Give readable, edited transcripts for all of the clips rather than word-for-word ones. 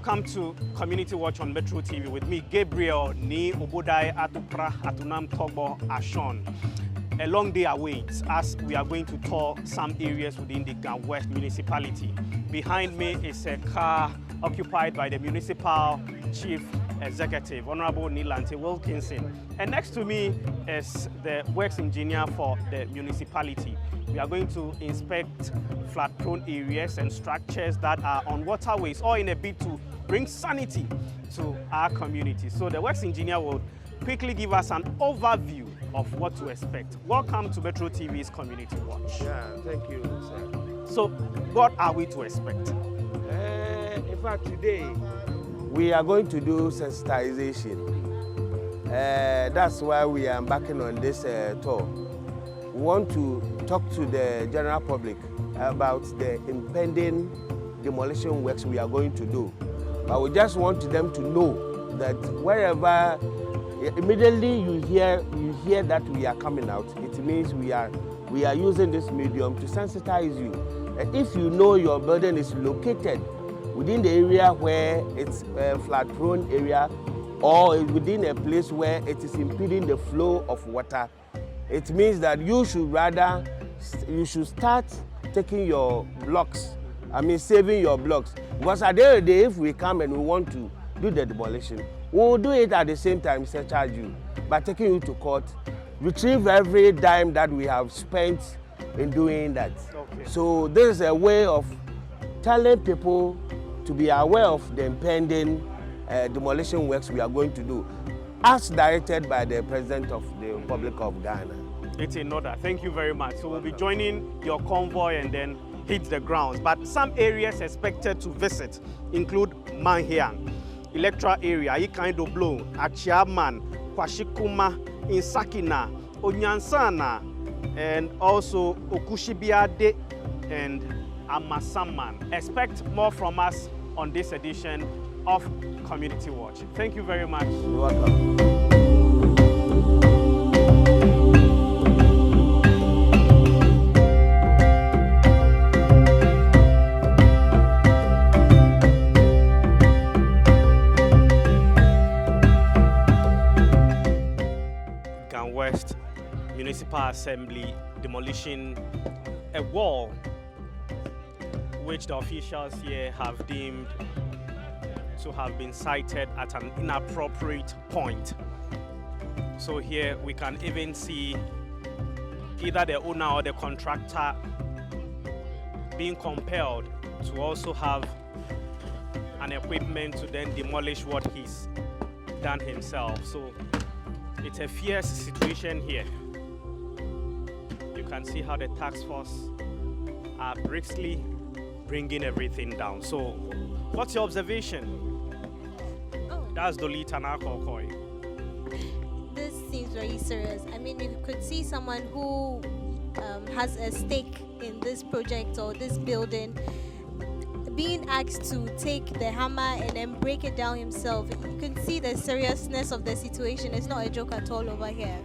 Welcome to Community Watch on Metro TV with me, Gabriel Ni Obodai Atupra Atunam Togbo Ashon. A long day awaits as we are going to tour some areas within the Gan West municipality. Behind me is a car occupied by the municipal chief executive, Honorable Nilante Wilkinson. And next to me is the works engineer for the municipality. We are going to inspect flood-prone areas and structures that are on waterways, all in a bid to bring sanity to our community. So the works engineer will quickly give us an overview of what to expect. Welcome to Metro TV's Community Watch. Yeah, thank you, sir. So what are we to expect? In fact, today we are going to do sensitization. That's why we are embarking on this tour. We want to talk to the general public about the impending demolition works we are going to do. But we just want them to know that wherever immediately you hear that we are coming out, it means we are using this medium to sensitize you. If you know your building is located within the area where it's a flood-prone area or within a place where it is impeding the flow of water, it means that you should start taking your blocks, saving your blocks. Because at the end of the day, if we come and we want to do the demolition, we will do it at the same time, charge you by taking you to court, retrieve every dime that we have spent in doing that. Okay. So this is a way of telling people to be aware of the impending demolition works we are going to do, as directed by the President of the Republic of Ghana. It's in order. Thank you very much. So we'll be joining your convoy and then hit the grounds. But some areas expected to visit include Manhiang, Electra area, Ikaindo Blow, Achiaman, Kwashikuma, Insakina, Onyansana, and also Okushibiade and Amasaman. Expect more from us on this edition of Community Watch. Thank you very much. You're welcome. Gan West Municipal Assembly demolition a wall which the officials here have deemed to have been sited at an inappropriate point. So here we can even see either the owner or the contractor being compelled to also have an equipment to then demolish what he's done himself. So it's a fierce situation here. You can see how the task force are briskly bringing everything down. So what's your observation? That's Dolita Nakokoi. This seems very serious. I mean, you could see someone who has a stake in this project or this building being asked to take the hammer and then break it down himself. You can see the seriousness of the situation. It's not a joke at all over here.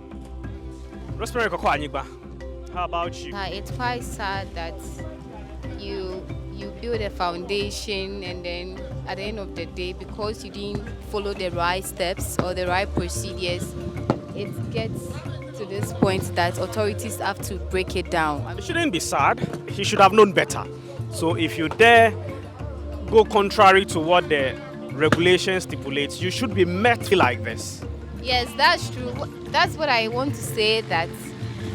Rosemary Kokoanyiba, how about you? It's quite sad that you build a foundation and then at the end of the day, because you didn't follow the right steps or the right procedures, it gets to this point that authorities have to break it down. It shouldn't be sad. He should have known better. So if you dare go contrary to what the regulation stipulates, you should be met like this. Yes, that's true. That's what I want to say, that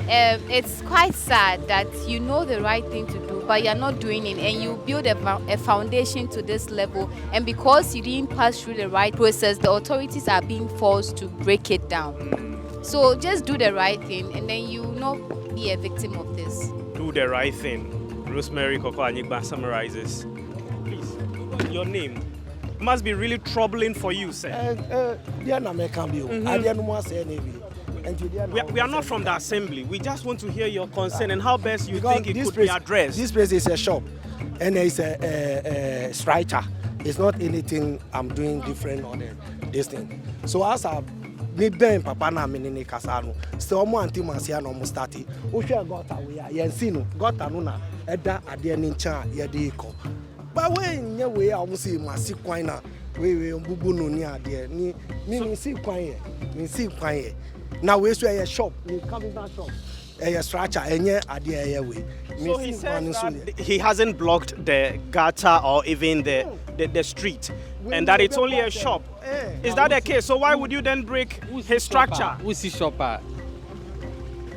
it's quite sad that you know the right thing to do, but you're not doing it, and you build a foundation to this level, and because you didn't pass through the right process, the authorities are being forced to break it down. So just do the right thing, and then you will not be a victim of this. Do the right thing. Rosemary Kokoanyiba summarizes. Please, your name. It must be really troubling for you, sir. We are not from the assembly. We just want to hear your concern and how best you think it could be addressed. This place is a shop and it's a structure. It's not anything I'm doing different on this thing. So as I need them, Papa na menene kasano. So omo anti mansia no mo starti. O hwe got away yensi no got anu na eda ade ni ncha ye de iko. But when nye we a mo see masi kwan na we mbubu no ni ade ni me see kwan here. Me see kwan here. Now we so a shop, we coming back shop. A structure enye ade a we. So he says that he hasn't blocked the gutter or even the street, and that it's only a shop. Is that the case? So why would you then break his structure? Who's the shopper?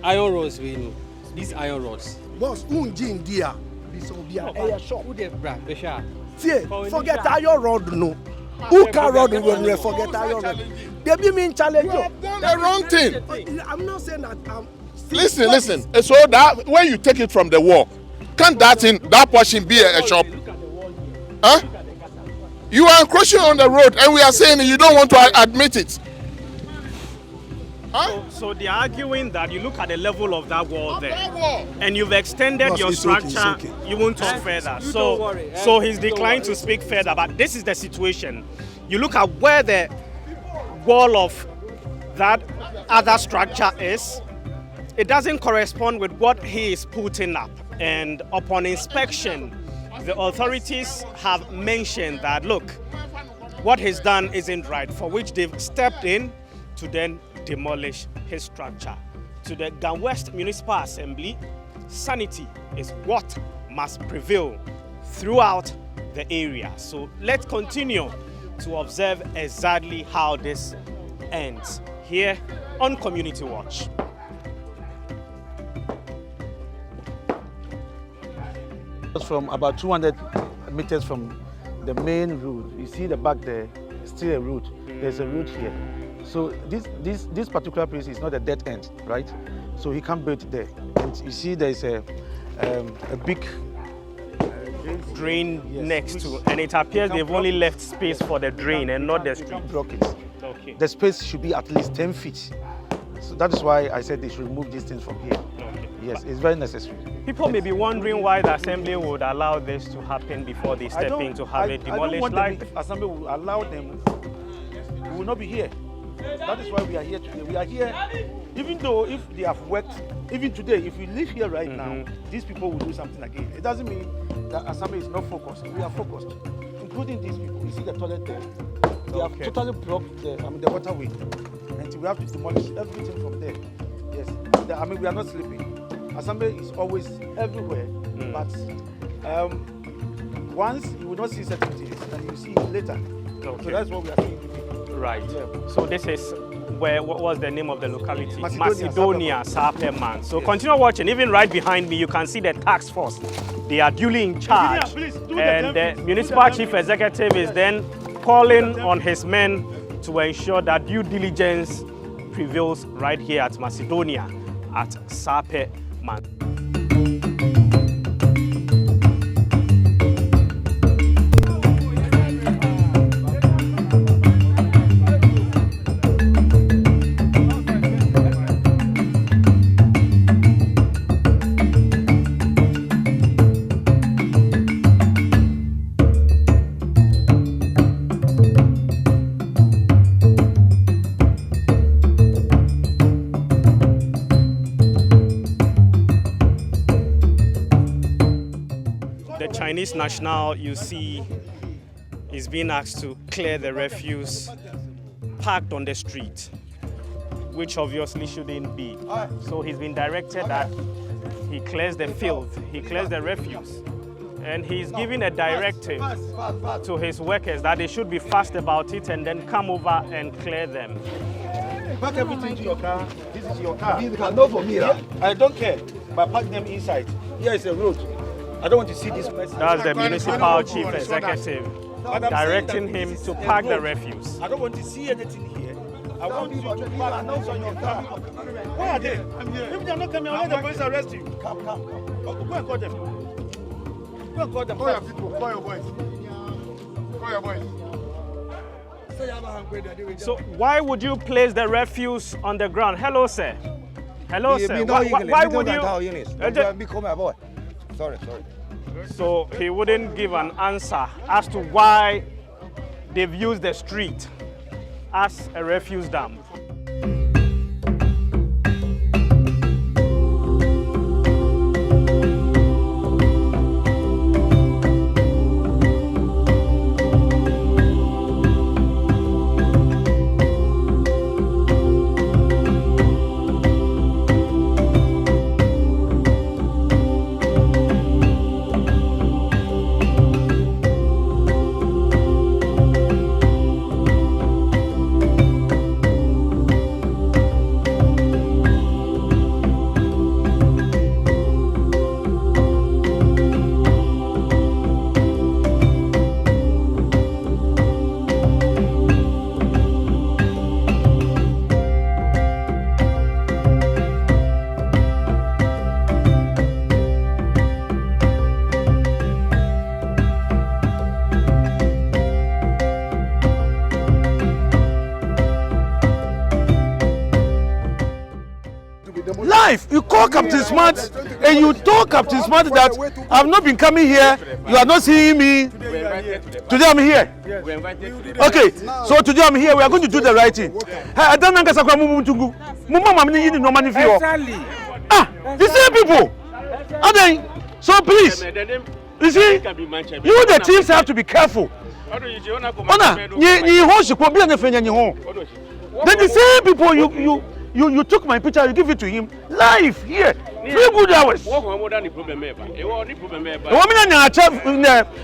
Iron rods we know. These iron rods. Boss, unji india. This will be a shop. Who the brand? Besha. See, forget iron rod no. Who can rod when we forget iron rod? They be mean challenge. The wrong thing. I'm not saying that Listen. So that when you take it from the wall, can't that portion be a shop? Huh? You are encroaching on the road, and we are saying you don't want to admit it. Huh? So they're arguing that you look at the level of that wall there, and you've extended your structure. You won't talk further. So he's declined to speak further. But this is the situation. You look at where the wall of that other structure is. It doesn't correspond with what he is putting up. And upon inspection, the authorities have mentioned that, look, what he's done isn't right, for which they've stepped in to then demolish his structure. To the Ghana West Municipal Assembly, sanity is what must prevail throughout the area. So let's continue to observe exactly how this ends here on Community Watch. From about 200 meters from the main road, you see the back there, still a road. There's a road here. So this particular place is not a dead end, right? So he can't build there. And you see there's a big drain next to, and it appears they've only left space for the drain and not the street. Block it. Okay. The space should be at least 10 feet. So that is why I said they should remove these things from here. Okay. Yes, it's very necessary. People may be wondering why the assembly would allow this to happen before they step in to have it demolished. If assembly will allow them, we will not be here. That is why we are here today. We are here, even though if they have worked, even today, if we live here right now, these people will do something again. It doesn't mean that assembly is not focused. We are focused, including these people. You see the toilet there. They have totally blocked the waterway, and we have to demolish everything from there. Yes, we are not sleeping. Assembly is always everywhere, but once you will not see certain things, then you see it later. Okay. So that's what we are saying today. Right. Yeah. So this is what was the name of the locality? Macedonia, Saperman. So continue watching. Even right behind me, you can see the task force. They are duly in charge. And the municipal chief executive is then calling on his men to ensure that due diligence prevails right here at Macedonia, at Saperman. Chinese national, you see, is being asked to clear the refuse parked on the street, which obviously shouldn't be. So he's been directed that he clears the filth, he clears the refuse, and he's giving a directive to his workers that they should be fast about it and then come over and clear them. Pack everything to your car. This is your car. Not for me. Yeah, I don't care, but pack them inside. Here is a road. I don't want to see this person. That's the municipal chief executive directing him to pack the refuse. I don't want to see anything here. I want you to pack things on your car. Where are they? If they are not coming, I'll let the police arrest you. Come. Go and call them. Go and call them. Call your people. Call your boys. Call your boys. So why would you place the refuse on the ground? Hello, sir. Hello, sir. Why would you? Sorry. So he wouldn't give an answer as to why they've used the street as a refuse dump. life. You call Captain Smart and you told Captain Smart that I've not been coming here. You are not seeing me. Today I'm here. Okay, so today I'm here. We are going to do the right thing. I don't know the same people. Are they? So please, you see, you the teams have to be careful. Then the same people you took my picture, you give it to him live here. 3 good hours.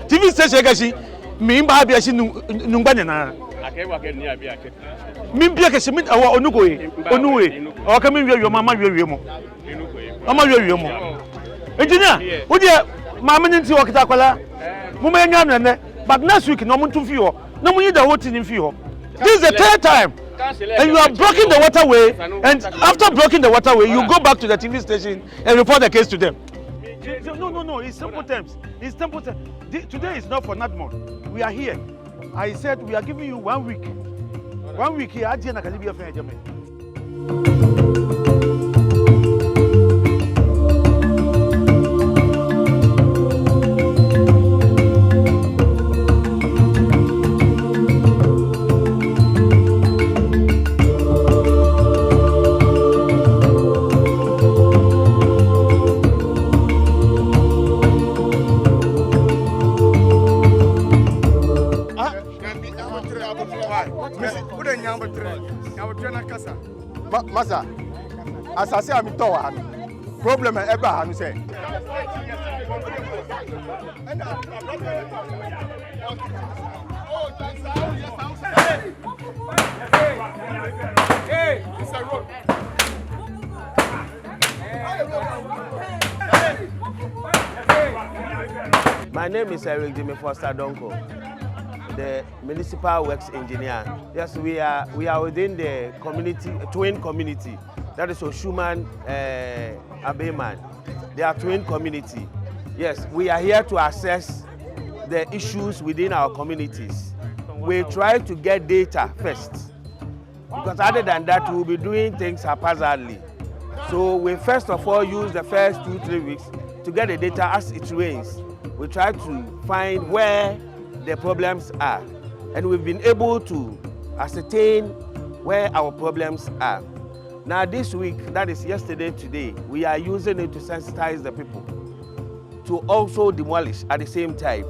TV station me ba shi nungba na mi bia ke shimi onuwe o ka mi wiwe mama wiwe mo mama wiwe mo engineer wo de mama nti o kita kwala mo ma nya nne but next week no mo ntu fi ho no mo yi the whole thing fi ho. This is the 3rd time and you are blocking the waterway, and after blocking the waterway you go back to the TV station and report the case to them. No, it's simple terms. It's simple terms. Today is not for Nadmon. We are here. I said we are giving you 1 week. 1 week here. I didn't be a fair gentleman. Masa, as I say, I'm in tower. Problem ever, I'm saying. Hey, it's a road. My name is Eric Jimmy Foster Donko, the municipal works engineer. Yes, we are within the community, twin community. That is Oshuman, Abeman. They are twin community. Yes, we are here to assess the issues within our communities. We try to get data first, because other than that, we will be doing things haphazardly. So we first of all use the first 2-3 weeks to get the data as it rains. We try to find where the problems are, and we've been able to ascertain where our problems are. Now this week, that is yesterday, today, we are using it to sensitize the people to also demolish at the same time.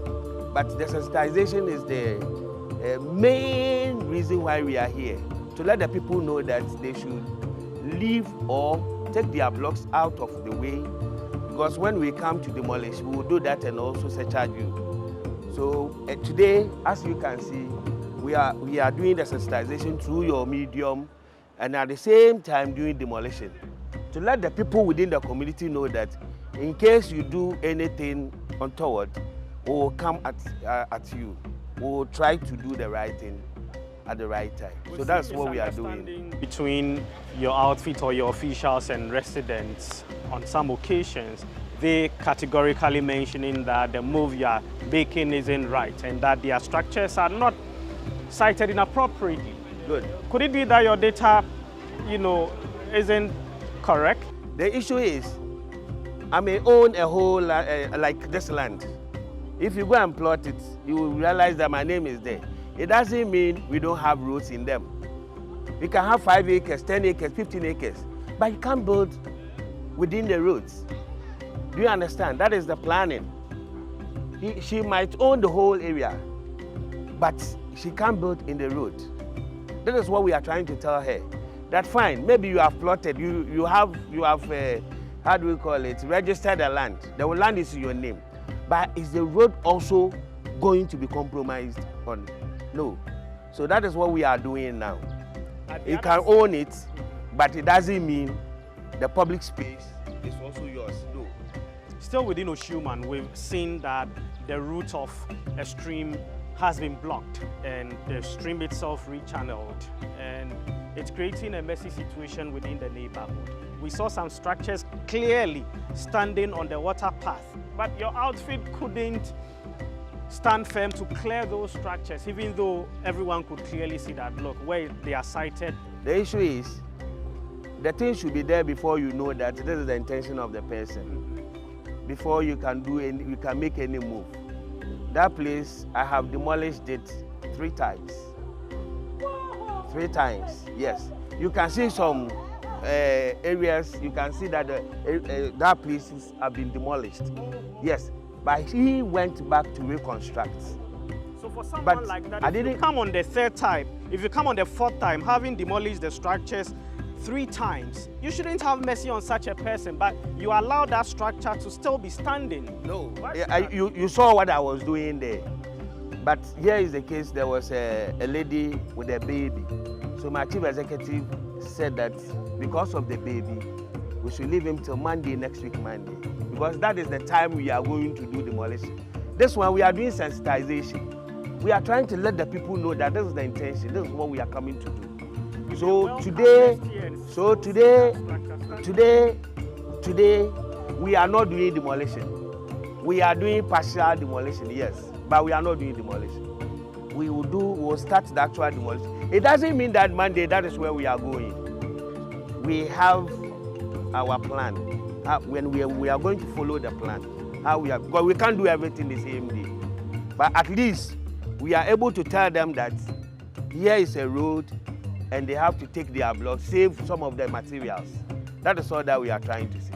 But the sensitization is the main reason why we are here, to let the people know that they should leave or take their blocks out of the way, because when we come to demolish, we will do that and also surcharge you. So today, as you can see, we are doing the sensitization through your medium, and at the same time doing demolition, to let the people within the community know that in case you do anything untoward, we will come at you. We will try to do the right thing at the right time. So that's what we are doing. Between your outfit or your officials and residents, on some occasions, they categorically mentioning that the move you are making isn't right and that their structures are not cited inappropriately. Good. Could it be that your data, isn't correct? The issue is, I may own a whole, like this land. If you go and plot it, you will realize that my name is there. It doesn't mean we don't have roads in them. We can have 5 acres, 10 acres, 15 acres, but you can't build within the roads. Do you understand? That is the planning. She might own the whole area, but she can't build in the road. That is what we are trying to tell her. That fine, maybe you have plotted, you have how do we call it, registered the land. The land is in your name. But is the road also going to be compromised on? No. So that is what we are doing now. You can own it, but it doesn't mean the public space is also yours. No. Still within Oshuman, we've seen that the route of a stream has been blocked and the stream itself rechanneled, and it's creating a messy situation within the neighborhood. We saw some structures clearly standing on the water path, but your outfit couldn't stand firm to clear those structures, even though everyone could clearly see that, look, where they are sited. The issue is, the thing should be there before you know that this is the intention of the person. Before you can do any, you can make any move. That place, I have demolished it 3 times. 3 times, yes. You can see some areas, you can see that that places have been demolished. Yes, but he went back to reconstruct. So for someone like that, if you come on the 3rd time, if you come on the 4th time, having demolished the structures 3 times, you shouldn't have mercy on such a person, but you allow that structure to still be standing. No, you saw what I was doing there. But here is the case, there was a lady with a baby. So my chief executive said that because of the baby, we should leave him till Monday, next week Monday. Because that is the time we are going to do demolition. This one, we are doing sensitization. We are trying to let the people know that this is the intention, this is what we are coming to do. So today, we are not doing demolition. We are doing partial demolition, yes, but we are not doing demolition. We will start the actual demolition. It doesn't mean that Monday, that is where we are going. We have our plan. When we are going to follow the plan. Because we can't do everything the same day. But at least we are able to tell them that here is a road, and they have to take their block, save some of the materials. That is all that we are trying to say.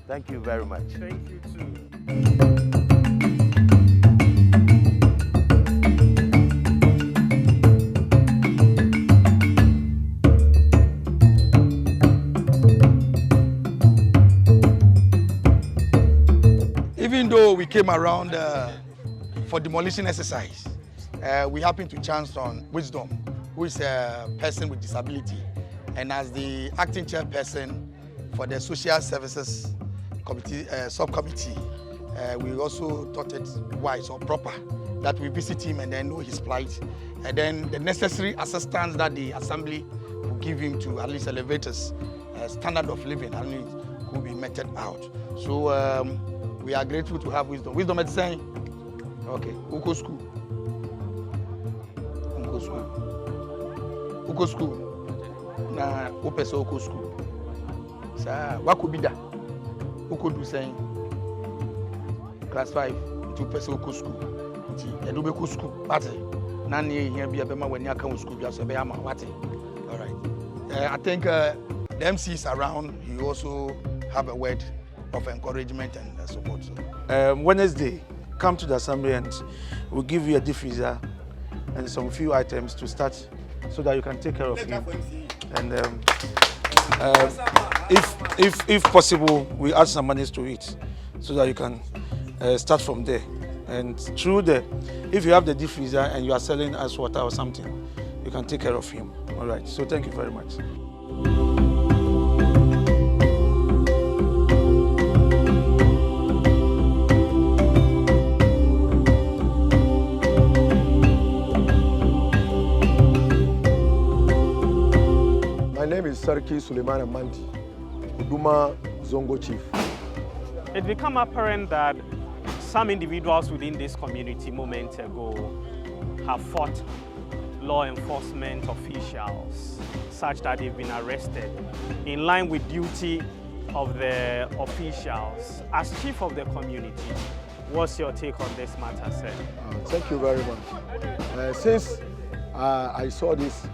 Thank you very much. Thank you too. Even though we came around for demolition exercise, we happened to chance on Wisdom, who is a person with disability, and as the acting chairperson for the Social Services Committee, Subcommittee, we also thought it wise or proper that we visit him and then know his plight, and then the necessary assistance that the Assembly will give him to at least elevate his standard of living and it could be meted out. So we are grateful to have Wisdom. Wisdom is saying, okay, Uko School. Uko School. Uko School. Na Opesa Uko School. Sa Wakubida. Uko do saying class 5 to Opesa Uko School. Edubeko School. Party. Nani here be a bema when you come school just be ama wati. All right. I think the MCs around, he also have a word of encouragement and support. Wednesday, come to the assembly and we'll give you a diffuser and some few items to start so that you can take care of him. And if possible, we add some monies to it so that you can start from there. And through if you have the diffuser and you are selling ice water or something, you can take care of him. All right, so thank you very much. My name is Sarki Suleiman Amandi, Uduma Zongo Chief. It became apparent that some individuals within this community moments ago have fought law enforcement officials such that they've been arrested in line with duty of the officials. As chief of the community, what's your take on this matter, sir? Thank you very much. Since I saw this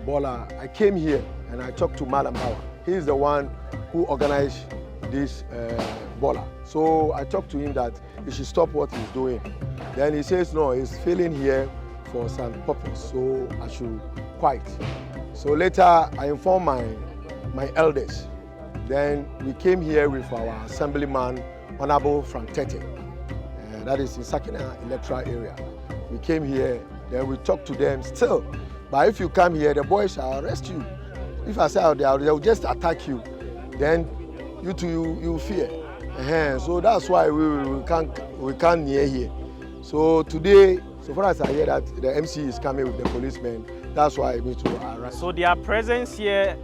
baller, I came here and I talked to Malam Bawa. He's the one who organized this baller. So I talked to him that he should stop what he's doing. Then he says, no, he's feeling here for some purpose, so I should quiet. So later I informed my elders. Then we came here with our assemblyman, Honorable Frank Tete. That is in Sakina electoral area. We came here, then we talked to them still. But if you come here, the boys shall arrest you. If I say out there, they will just attack you. Then you fear. So that's why we can't near here. So today, so far as I hear that the MC is coming with the policemen, that's why I need to arrest. So their presence here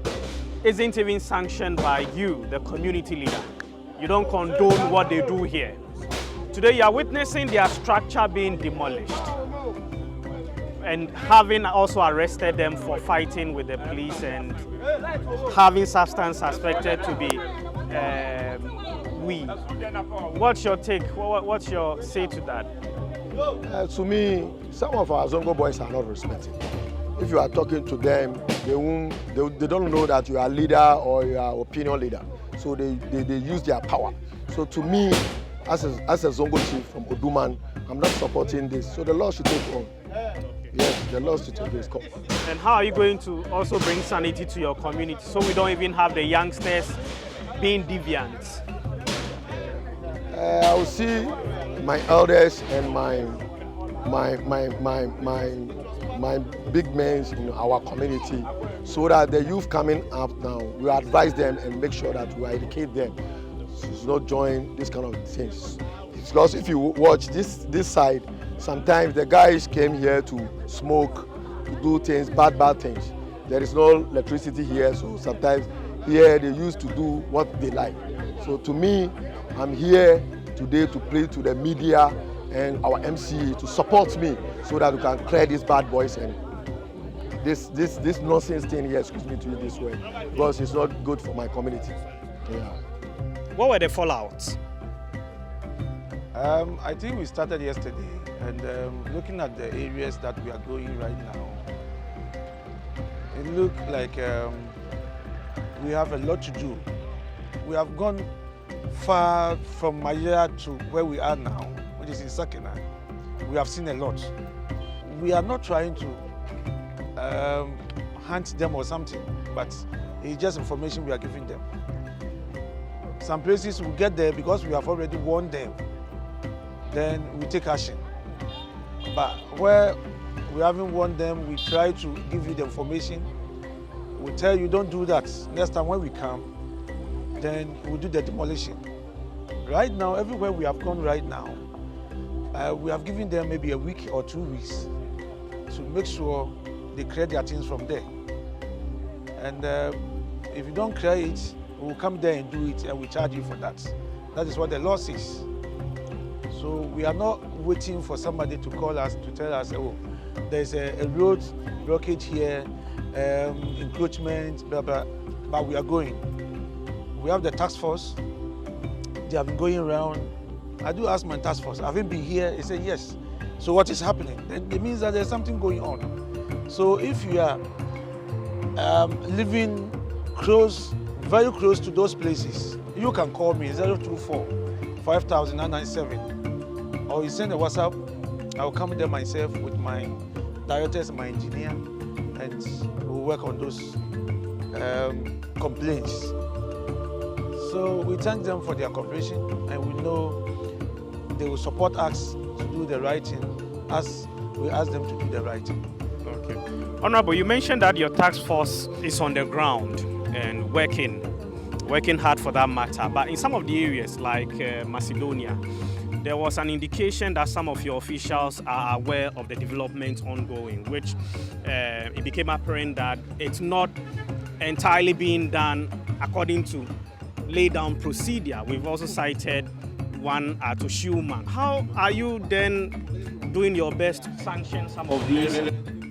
isn't even sanctioned by you, the community leader. You don't condone what they do here. Today you are witnessing their structure being demolished. and having also arrested them for fighting with the police and having substance suspected to be weed. What's your take? What's your say to that? To me, some of our Zongo boys are not respected. If you are talking to them, they don't know that you are a leader or you are opinion leader. So they use their power. So to me, as a Zongo chief from Oduman, I'm not supporting this. So the law should take on. Yes, the law should take this call. And how are you going to also bring sanity to your community so we don't even have the youngsters being deviant? I will see my elders and my big men in our community, so that the youth coming up now, we advise them and make sure that we educate them to not join this kind of things. Because if you watch this side, sometimes the guys came here to smoke, to do things, bad things. There is no electricity here, so sometimes here they used to do what they like. So to me, I'm here today to plead to the media and our MC to support me so that we can clear these bad boys and this nonsense thing here, excuse me to use this word, because it's not good for my community. Yeah. What were the fallouts? I think we started yesterday, and looking at the areas that we are going right now, it looks like we have a lot to do. We have gone far from Maya to where we are now, which is in Sakina. We have seen a lot. We are not trying to hunt them or something, but it's just information we are giving them. Some places we get there because we have already warned them, then we take action. But where we haven't warned them, we try to give you the information. We tell you don't do that. Next time when we come, then we'll do the demolition. Right now, everywhere we have gone right now, we have given them maybe a week or 2 weeks to make sure they clear their things from there. And if you don't clear it, we'll come there and do it and we charge you for that. That is what the law says. So we are not waiting for somebody to call us to tell us, oh, there's a road blockage here, encroachment, blah, blah, but we are going. We have the task force. They have been going around. I do ask my task force, haven't been here? They say yes. So what is happening? It means that there's something going on. So if you are living very close to those places, you can call me 024 5997, or you send a WhatsApp. I'll come there myself with my directors and my engineer, and we'll work on those complaints. So we thank them for their cooperation, and we know they will support us to do the right thing as we ask them to do the right thing. Okay. Honorable, you mentioned that your task force is on the ground and working hard for that matter. But in some of the areas like Macedonia, there was an indication that some of your officials are aware of the development ongoing, which it became apparent that it's not entirely being done according to laid down procedure. We've also cited one at Oshuma. How are you then doing your best to sanction some of these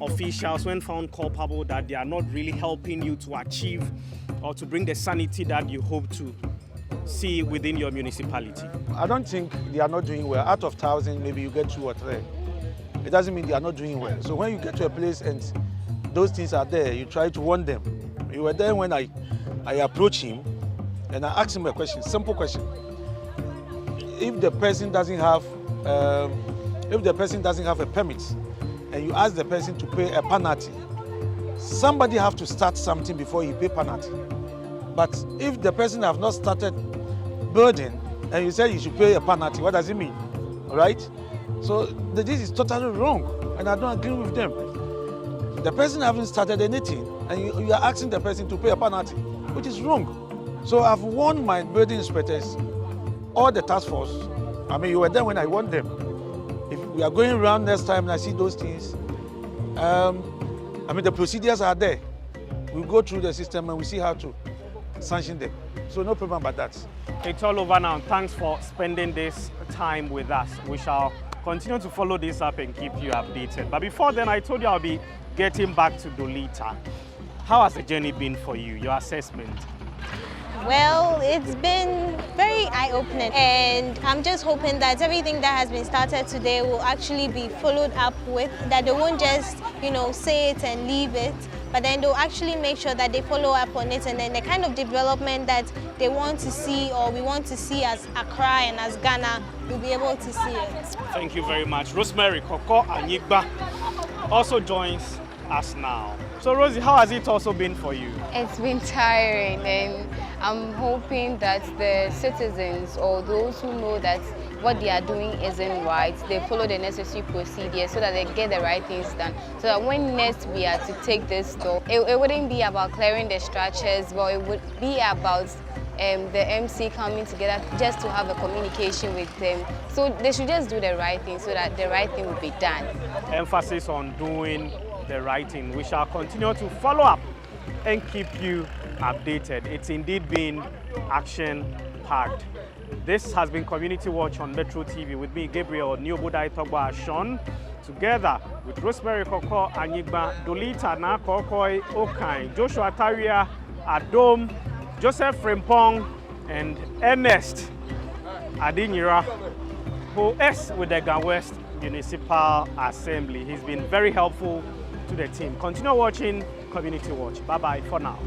officials when found culpable that they are not really helping you to achieve or to bring the sanity that you hope to see within your municipality? I don't think they are not doing well. Out of 1,000, maybe you get 2 or 3. It doesn't mean they are not doing well. So when you get to a place and those things are there, you try to warn them. You were there when I approached him and I asked him a question, simple question. If the person doesn't have a permit and you ask the person to pay a penalty, somebody have to start something before you pay penalty. But if the person have not started building and you say you should pay a penalty, what does it mean? All right? So this is totally wrong, and I don't agree with them. The person haven't started anything, and you are asking the person to pay a penalty, which is wrong. So I've warned my building inspectors, all the task force. I mean, you were there when I warned them. If we are going around next time and I see those things, I mean, the procedures are there. We go through the system and we see how to sanction them. So no problem about that. It's all over now. Thanks for spending this time with us. We shall continue to follow this up and keep you updated. But before then, I told you I'll be getting back to Dolita. How has the journey been for you, your assessment? Well, it's been very eye-opening, and I'm just hoping that everything that has been started today will actually be followed up with, that they won't just, say it and leave it, but then they'll actually make sure that they follow up on it, and then the kind of development that they want to see or we want to see as Accra and as Ghana, we'll be able to see it. Thank you very much. Rosemary Koko Anyigba also joins us now. So Rosie, how has it also been for you? It's been tiring, and I'm hoping that the citizens or those who know that what they are doing isn't right, they follow the necessary procedures so that they get the right things done. So that when next we are to take this door, it wouldn't be about clearing the structures, but it would be about the MC coming together just to have a communication with them. So they should just do the right thing so that the right thing will be done. Emphasis on doing the right thing. We shall continue to follow up and keep you updated. It's indeed been action-packed. This has been Community Watch on Metro TV with me, Gabriel Niobodai Togba Ashon, together with Rosemary Koko Anyigba, Dolita Na Kokoi Okai, Joshua Taria Adom, Joseph Frimpong, and Ernest Adinyira, who is with the Ghana West Municipal Assembly. He's been very helpful to the team. Continue watching Community Watch. Bye-bye for now.